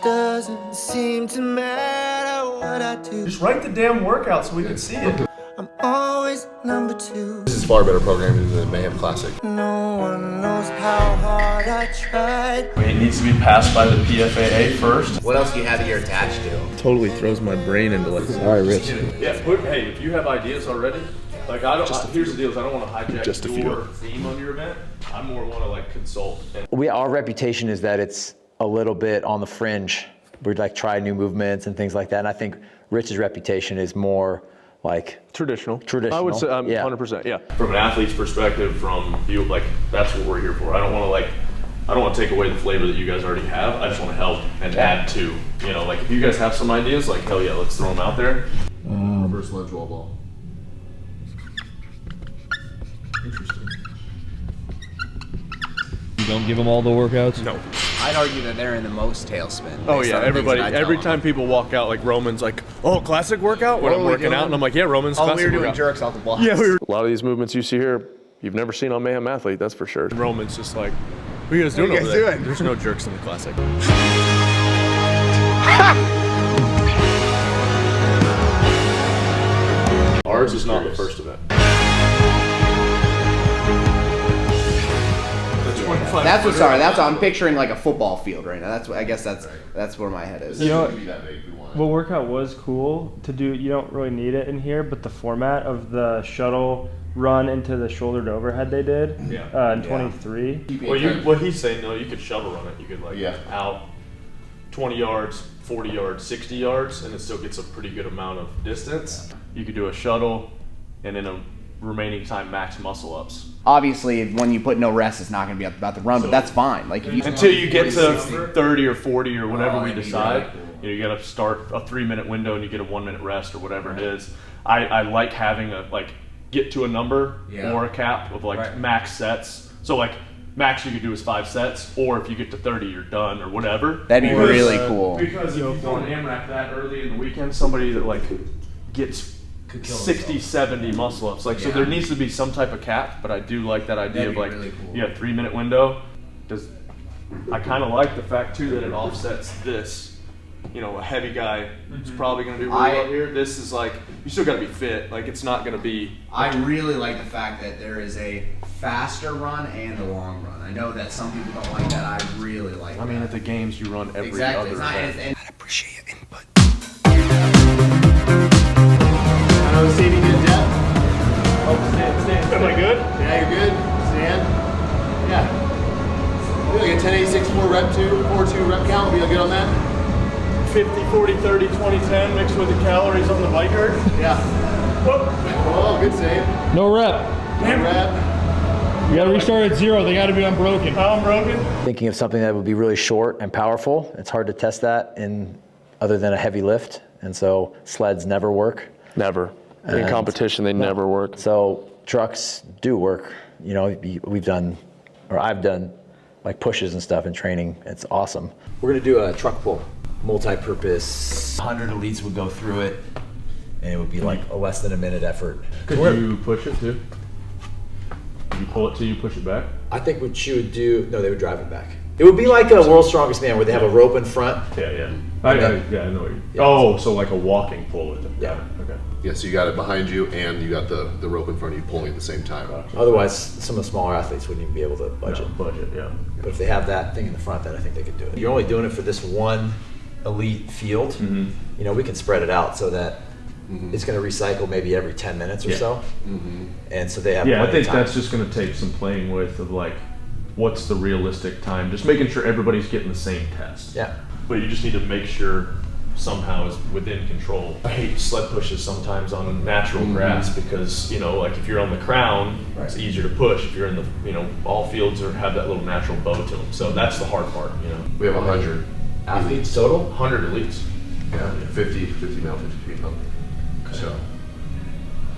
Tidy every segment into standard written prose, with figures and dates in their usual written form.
doesn't seem to matter what I do. Just write the damn workout so we can see it. I'm always number 2. This is far better programming than the Mayhem Classic. No one knows how hard I tried. It needs to be passed by the PFAA first. What else do you have that you're attached to? Totally throws my brain into like, all right, Rich. Yeah, hey, if you have ideas already, like here's the deal: is I don't want to hijack your theme on your event. I more want to like consult. Our reputation is that it's a little bit on the fringe. We'd like try new movements and things like that. And I think Rich's reputation is more like traditional. I would say yeah. 100%. Yeah. From an athlete's perspective, from you, like that's what we're here for. I don't want to take away the flavor that you guys already have. I just want to help and add to. You know, like if you guys have some ideas, like hell yeah, let's throw them out there. Reverse lunge wall ball. Interesting. You don't give them all the workouts? No. I'd argue that they're in the most tailspin. Oh yeah, everybody. Every time people walk out, like Roman's like, "Oh, classic workout." When I'm working out, and I'm like, "Yeah, Roman's classic we were doing workout." jerks off the blocks. Yeah, a lot of these movements you see here, you've never seen on Mayhem Athlete, that's for sure. Roman's just like, "What are you guys doing over there?" There's no jerks in the classic. Ours is not the first event. That's what. Sorry, that's. I'm picturing like a football field right now. That's what. I guess that's where my head is. You know, what workout was cool to do? You don't really need it in here, but the format of the shuttle run into the shouldered overhead they did in 23. Well, what he's saying though, you could shuttle run it. You could like out 20 yards, 40 yards, 60 yards, and it still gets a pretty good amount of distance. You could do a shuttle, and in a remaining time, max muscle ups. Obviously, when you put no rest, it's not going to be about the run, but that's fine. Like until you get to 30 or 40 or whatever we decide, you got to start a 3-minute window and you get a 1-minute rest or whatever it is. I like having a get to a number or a cap of max sets. So like max you could do is 5 sets, or if you get to 30, you're done or whatever. That'd be really cool. Because if you don't AMRAP that early in the weekend, somebody that like gets 60, 70 muscle ups. So there needs to be some type of cap, but I do like that idea of like, really cool. 3-minute window. I kind of like the fact too that it offsets this. A heavy guy is probably going to do really well here. This is like, you still got to be fit. Like it's not going to be. I really like the fact that there is a faster run and a long run. I know that some people don't like that. I really like that. I mean, at the games you run every other event. I appreciate your input. Saving good depth. Stand. Am I good? Yeah, you're good. Stand. Yeah. Do like a 10-8-6, 4-2 rep count. Be good on that? 50, 40, 30, 20, 10 mixed with the calories on the biker. Yeah. Whoop. Oh, good save. No rep. No rep. You gotta restart at 0. They gotta be unbroken. Unbroken. Thinking of something that would be really short and powerful. It's hard to test that in other than a heavy lift, and so sleds never work. Never. In competition, they never work. So trucks do work. I've done like pushes and stuff in training. It's awesome. We're gonna do a truck pull, multi-purpose. 100 elites would go through it, and it would be like a less than a minute effort. Could you push it too? You pull it till you push it back? I think what she would do, no, they would drive it back. It would be like a World's Strongest Man where they have a rope in front. Yeah. I know what you're so like a walking pull with it. Yeah. Okay. Yeah, so you got it behind you and you got the rope in front of you pulling at the same time. Otherwise, some of the smaller athletes wouldn't even be able to budget. Yeah. But if they have that thing in the front, then I think they could do it. You're only doing it for this one elite field. Mm-hmm. We can spread it out so that it's going to recycle maybe every 10 minutes or so. Mm-hmm. And so they have I think that's just going to take some playing with of like, what's the realistic time? Just making sure everybody's getting the same test. Yeah. But you just need to make sure somehow is within control. I hate sled pushes sometimes on natural grass because, like if you're on the crown, it's easier to push. If you're in the, all fields have that little natural bow to them. So that's the hard part, We have 100 athletes total? 100 elites. Yeah, 50 male, 50 female. So,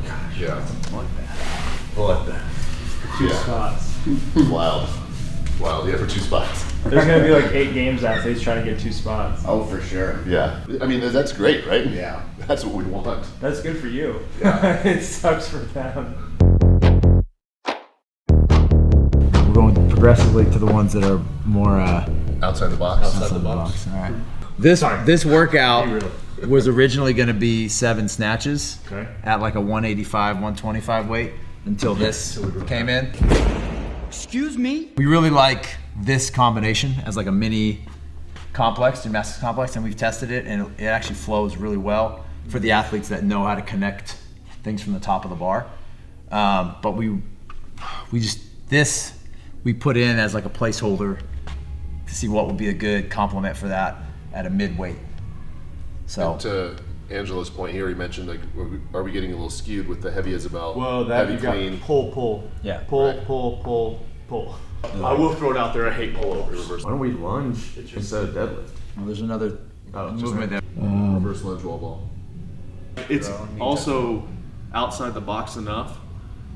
gosh, yeah. Bloodbath. 2 spots. Wild, yeah, for 2 spots. There's going to be like 8 games athletes trying to get 2 spots. Oh, for sure. Yeah. I mean, that's great, right? Yeah. That's what we want. That's good for you. Yeah. It sucks for them. We're going progressively to the ones that are more Outside the box. outside the box. All right. This workout was originally going to be 7 snatches at like a 185, 125 weight until this came in. Excuse me? We really like this combination as like a mini complex, gymnastics complex, and we've tested it, and it actually flows really well for the athletes that know how to connect things from the top of the bar. But we put in as like a placeholder to see what would be a good complement for that at a mid-weight. So And to Angela's point here, he mentioned like, are we getting a little skewed with the heavy Isabel? Well, that heavy you got clean. pull. Yeah. Pull, Right. pull. I will throw it out there. I hate pullovers. Why don't we lunge instead of deadlift? well, there's another movement there. Reverse lunge wall ball. It's also outside the box enough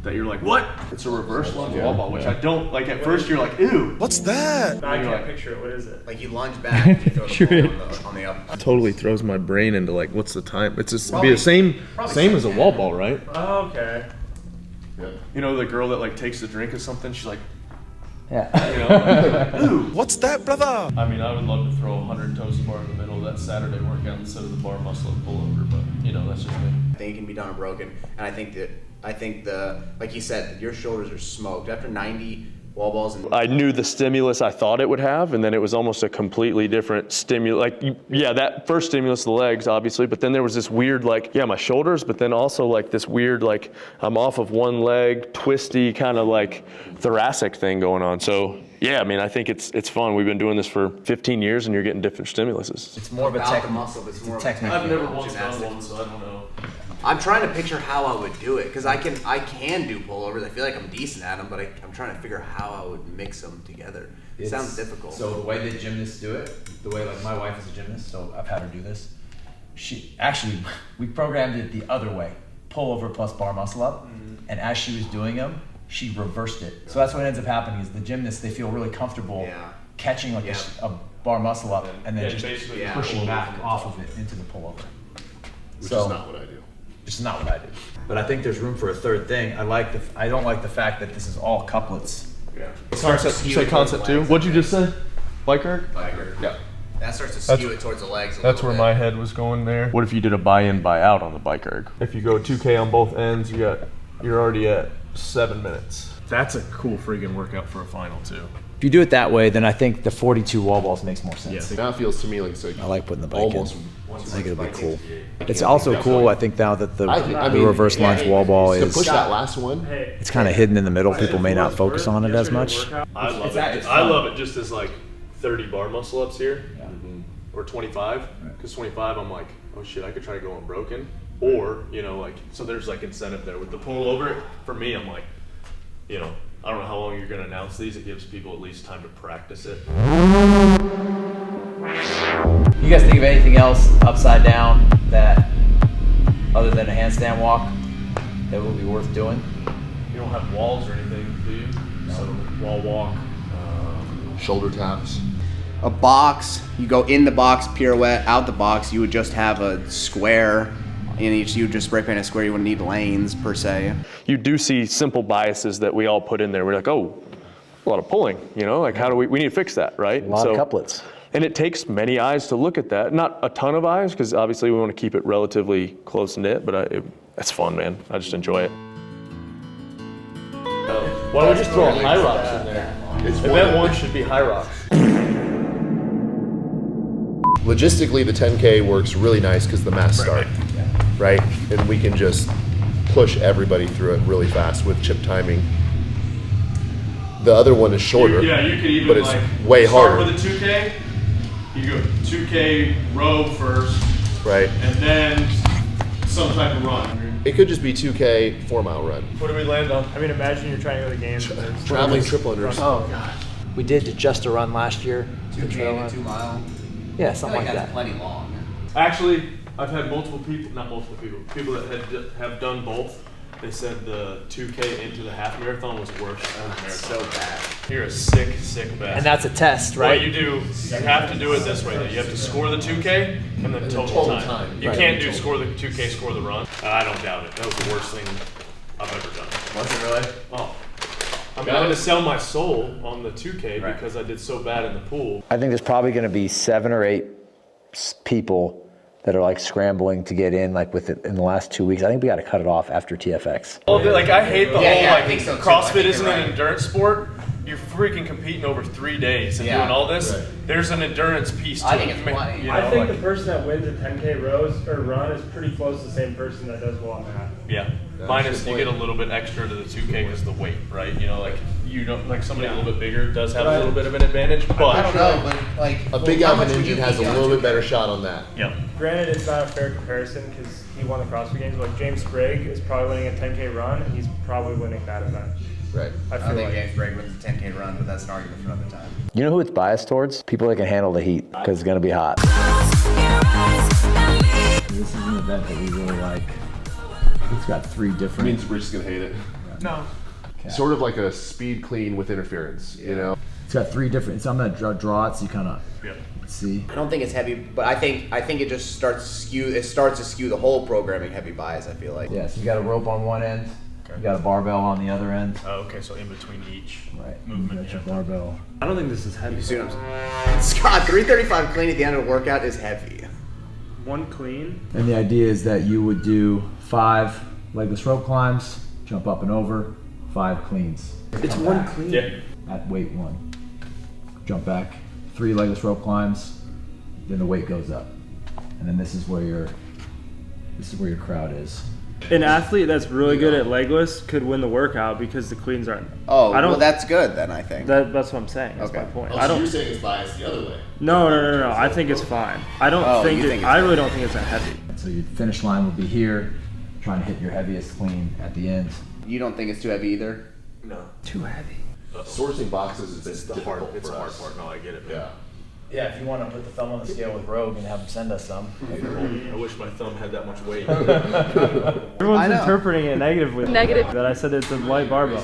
that you're like, what? It's a reverse lunge wall ball, which I don't like. At first, you're like, ew. What's that? I You're can't like- picture it. What is it? Like you lunge back, and you throw the Sure ball on the up. Totally throws my brain into like, what's the time? It's just Probably- be the same probably as a wall ball, right? Oh, okay. You know, the girl that like takes a drink of something, she's like, Yeah. you know, ooh. What's that, brother? I mean, I would love to throw 100 toes to bar in the middle of that Saturday workout instead of the bar muscle and pullover, but you know, that's just me. I think it can be done unbroken, and I think the like you said, your shoulders are smoked after 90 wall balls. And I knew the stimulus I thought it would have, and then it was almost a completely different stimulus. Like, yeah, that first stimulus, the legs, obviously, but then there was this weird, like, yeah, my shoulders, but then also like this weird, like, I'm off of one leg, twisty, kind of like thoracic thing going on. So, yeah, I mean, I think it's fun. We've been doing this for 15 years, and you're getting different stimuluses. It's more of a About the muscle, but it's more of a technique. I've never technical once done gymnastics. one, so I don't know. I'm trying to picture how I would do it because I can do pullovers. I feel like I'm decent at them, but I'm trying to figure out how I would mix them together. It sounds difficult. So the way that gymnasts do it, the way like my wife is a gymnast, so I've had her do this. We programmed it the other way, pull over plus bar muscle up, and as she was doing them, she reversed it. So that's what ends up happening is the gymnasts, they feel really comfortable catching like a bar muscle up and then Yeah, just basically pushing pull back over. off of it into the pullover. Which So- is not what I do. Which is not what I do. But I think there's room for a third thing. I don't like the fact that this is all couplets. Yeah. Concept, you say concept two? What'd you just say? Bike erg? Yeah. That starts to skew it towards the legs. That's where my head was going there. What if you did a buy-in, buy-out on the bike erg? If you go 2K on both ends, you're already at 7 minutes. That's a cool freaking workout for a final too. If you do it that way, then I think the 42 wall balls makes more sense. That feels to me like it's like I like putting the bike almost. in. I think it'll be cool. It's also cool, I think, now that the I mean, reverse lunge wall ball To push is, that last one. it's kind of hidden in the middle. People may not focus on it as much. I love it. I love it just as like 30 bar muscle ups here, or 25. Because 25, I'm like, oh shit, I could try to go unbroken, or you know, like so. There's like incentive there with the pull over. For me, I'm like, you know, I don't know how long you're gonna announce these. It gives people at least time to practice it. You guys think of anything else upside down that, other than a handstand walk, that would be worth doing? You don't have walls or anything, do you? So wall walk. Shoulder taps. A box, you go in the box, pirouette, out the box, you would just have a square. In each, you would just spray paint a square, you wouldn't need lanes per se. You do see simple biases that we all put in there. We're like, oh, a lot of pulling, you know, like how do we need to fix that, right? A lot of couplets. And it takes many eyes to look at that. Not a ton of eyes, because obviously we want to keep it relatively close knit, but it's fun, man. I just enjoy it. Why don't we just throw high rocks in there? Event one should be high rocks. Logistically, the 10K works really nice because the mass start, right? And we can just push everybody through it really fast with chip timing. The other one is shorter, Yeah, you could even but it's like way start harder, with a 2K. You go 2K row first, right? and then some type of run. It could just be 2K 4-mile run. What do we land on? I mean, imagine you're trying to go to the games. And there's Traveling triple unders. Oh god. We did just a run last year. 2K and 2 mile. Yeah, I feel something like that's that. plenty long. Actually, I've had multiple people, not multiple people that have done both. They said the 2K into the half marathon was worse than the marathon. So bad. You're a sick bastard. And that's a test, right? What you do, you have to do it this way though. You have to score the 2K and then total time. You can't do score the 2K, score the run. I don't doubt it. That was the worst thing I've ever done. Was it really? Oh. I mean, I had to sell my soul on the 2K because I did so bad in the pool. I think there's probably going to be 7 or 8 people that are like scrambling to get in like with it in the last 2 weeks. I think we got to cut it off after TFX. Well, like I hate the whole I like think so too. I CrossFit think isn't you're an right. endurance sport. You're freaking competing over 3 days and doing all this. Right. There's an endurance piece to I it. think it's funny. You know, I think like- the person that wins a 10K rows or run is pretty close to the same person that does well on that. Yeah. Minus you get a little bit extra to the 2K because the weight, right? You know, like you don't like somebody a little bit bigger does have a little bit of an advantage, but I don't know, but like A big how Alpha much would you Ninja has a be on little bit 2K? better shot on that. yeah. Granted, it's not a fair comparison because he won the CrossFit Games, but like James Sprague is probably winning a 10K run, and he's probably winning that event. Right. I I feel don't think like. James Bragg wins a 10K run, but that's an argument for another time. You know who it's biased towards? People that can handle the heat because it's going to be hot. This is an event that we really like. It's got 3 different. Means we're just gonna hate it. No. Sort of like a speed clean with interference, you know? It's got 3 different. So I'm going to draw it so you kind of Yeah. see. I don't think it's heavy, but I think it just starts to skew the whole programming heavy bias. I feel like. Yeah, so you got a rope on one end. You got a barbell on the other end. Oh, okay, so in between each Right. movement. You got your Yeah. barbell. I don't think this is heavy. You see what I'm saying? Scott, 335 clean at the end of the workout is heavy. One clean. And the idea is that you would do 5 legless rope climbs, jump up and over, 5 cleans. It's one clean. Yeah. At weight 1. Jump back, 3 legless rope climbs, then the weight goes up. And then this is where your crowd is. An athlete that's really good at legless could win the workout because the cleans aren't. Oh, I don't. well, that's good then. I think. That's what I'm saying. That's Okay. my point. Oh, I so don't. you're saying it's biased the other way. No. I think it's fine. I don't Oh, think. you think it's I really fine. don't think it's that heavy. So your finish line would be here, trying to hit your heaviest clean at the end. You don't think it's too heavy either? No. Too heavy. Sourcing boxes is It's the hard. It's the hard part. No, I get it. Man. Yeah. Yeah, if you want to put the thumb on the scale with Rogue and have him send us some. I wish my thumb had that much weight. Everyone's know. interpreting it negatively. Negative. That I said it's a light barbell.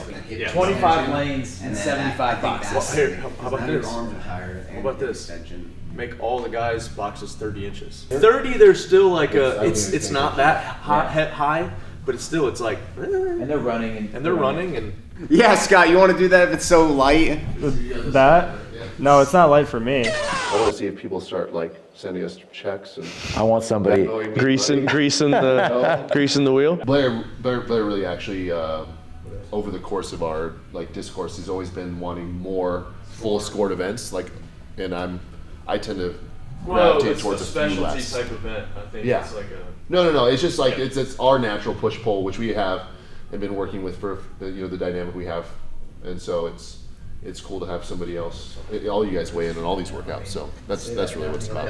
25 lanes and 75 boxes. Well, here, how about this? Arms are tired. How about this? Make all the guys boxes 30 inches. 30, there's still like a. It's not that high, but it's still it's like. And they're running. And they're running and. Yeah, Scott, you want to do that if it's so light? That? No, it's not light for me. I want to see if people start like sending us checks and I want somebody. Greasing the wheel. Blair really actually over the course of our like discourse has always been wanting more full scored events like, and I tend to gravitate it's towards a a few specialty less. type event. I think Yeah. it's like a. No. It's just like it's our natural push pull, which we have and been working with for the dynamic we have, and so it's cool to have somebody else. All you guys weigh in on all these workouts, so that's really what it's about.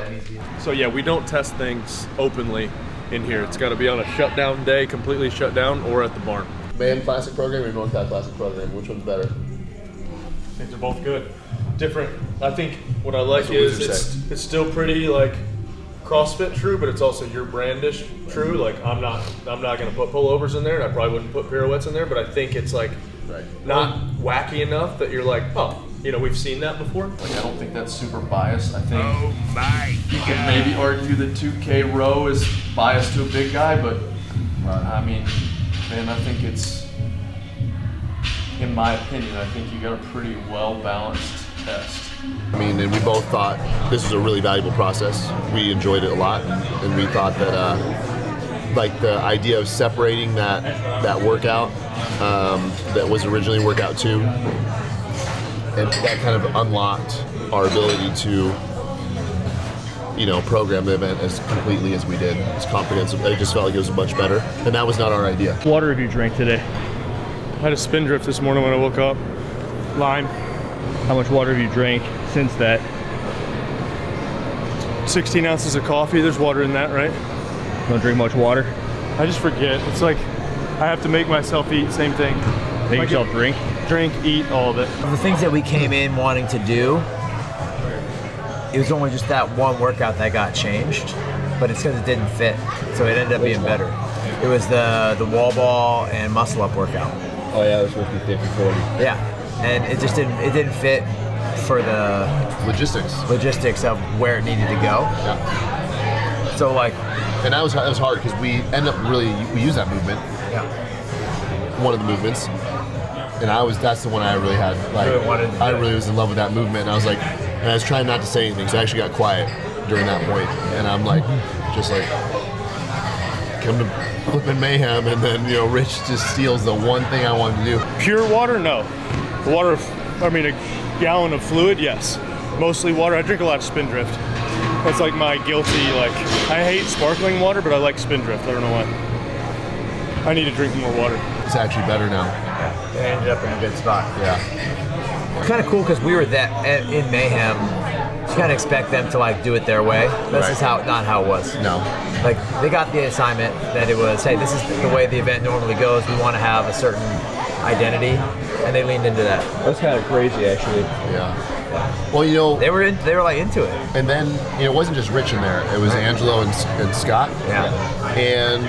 So yeah, we don't test things openly in here. It's got to be on a shutdown day, completely shut down, or at the barn. Man Classic program or North Cat Classic program, which one's better? I think they're both good. Different. I think what I like That's what is Wizard it's still pretty like CrossFit true, but it's also your brandish true. Like I'm not gonna put pullovers in there, and I probably wouldn't put pirouettes in there. But I think it's like not wacky enough that you're like, oh, we've seen that before. Like I don't think that's super biased. I think you can maybe argue that 2K row is biased to a big guy, but I mean, man, I think it's, in my opinion, I think you got a pretty well balanced test. I mean, and we both thought this was a really valuable process. We enjoyed it a lot, and we thought that like the idea of separating that workout that was originally workout 2, and that kind of unlocked our ability to program the event as completely as we did, as comprehensive. It just felt like it was much better, and that was not our idea. Water have you drank today? I had a spin drift this morning when I woke up. Lime. How much water have you drank since that? 16 ounces of coffee. There's water in that, right? Don't drink much water? I just forget. It's like I have to make myself eat. Same thing. Make yourself drink? Drink, eat, all of it. The things that we came in wanting to do, it was only just that one workout that got changed, but it's because it didn't fit, so it ended up being better. It was the wall ball and muscle up workout. Oh yeah, it was supposed to be 50-40. Yeah, and it just didn't fit for the logistics of where it needed to go. Yeah. So like, and that was hard because we end up we use that movement. Yeah. One of the movements, and that's the one I really had. Like, I really was in love with that movement, and I was like, And I was trying not to say anything, so I actually got quiet during that point. And I'm like, just like, come to flipping Mayhem, and then, you know, Rich just steals the one thing I wanted to do. Pure water? No. Water, I mean, a gallon of fluid? Yes. Mostly water. I drink a lot of Spindrift. That's like my guilty, like, I hate sparkling water, but I like Spindrift. I don't know why. I need to drink more water. It's actually better now. It ended up in a good spot. Yeah. It's kind of cool because we were in Mayhem. You kind of expect them to like do it their way. This is not how it was. No. Like they got the assignment that it was, hey, this is the way the event normally goes. We want to have a certain identity, and they leaned into that. That's kind of crazy, actually. Yeah. Well, you know, They were like into it. and then, you know, it wasn't just Rich in there. It was Angelo and Scott. Yeah. And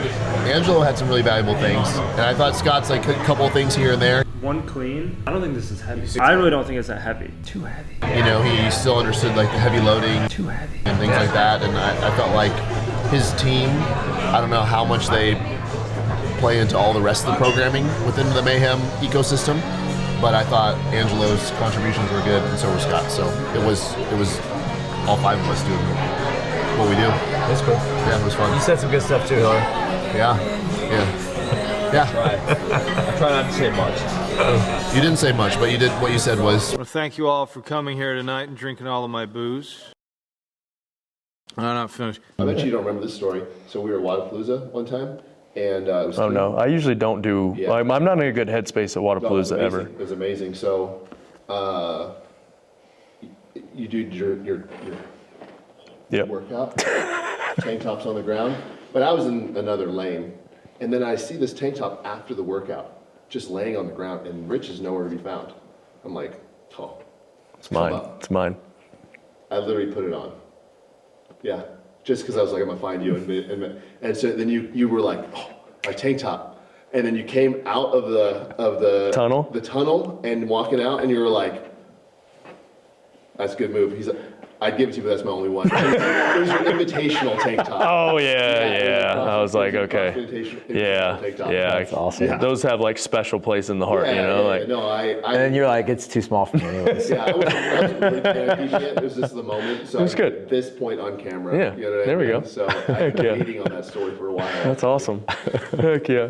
Angelo had some really valuable things. And I thought Scott's like a couple of things here and there. One clean. I don't think this is heavy. I really don't think it's that heavy. Too heavy. You know, he still understood like the heavy loading. Too heavy. And things like that. And I felt like his team, I don't know how much they play into all the rest of the programming within the Mayhem ecosystem, but I thought Angelo's contributions were good, and so were Scott. So it was all five of us doing what we do. That's cool. Yeah, it was fun. You said some good stuff too, Hiller. Yeah. I try not to say much. You didn't say much, but you did. What you said was. I want to thank you all for coming here tonight and drinking all of my booze. I'm not finished. I bet you don't remember this story. So we were at Wadapalooza one time, and it was Oh no, I usually don't do. Yeah. I'm not in a good headspace at Wadapalooza ever. It was amazing. So you do your Yep. workout, tank tops on the ground, but I was in another lane, and then I see this tank top after the workout, just laying on the ground, and Rich is nowhere to be found. I'm like, oh, It's mine. come up. It's mine. I literally put it on. Yeah, just because I was like, I'm gonna find you, and so then you were like, oh, my tank top, and then you came out of the Tunnel? the tunnel, and walking out, and you were like, that's a good move. He's like, I'd give it to you, but that's my only one. It was your invitational tank top. Oh yeah. I was like, okay. Invitational tank top. Yeah. That's awesome. Yeah. Those have like special place in the heart, you know. Like no, And then you're like, it's too small for me anyways. yeah, I wasn't really panicky yet. It was just the moment. So It was I good. at this point on camera. Yeah, You know what I there we mean? go. So I've Heck been yeah. waiting on that story for a while. that's awesome. Heck yeah.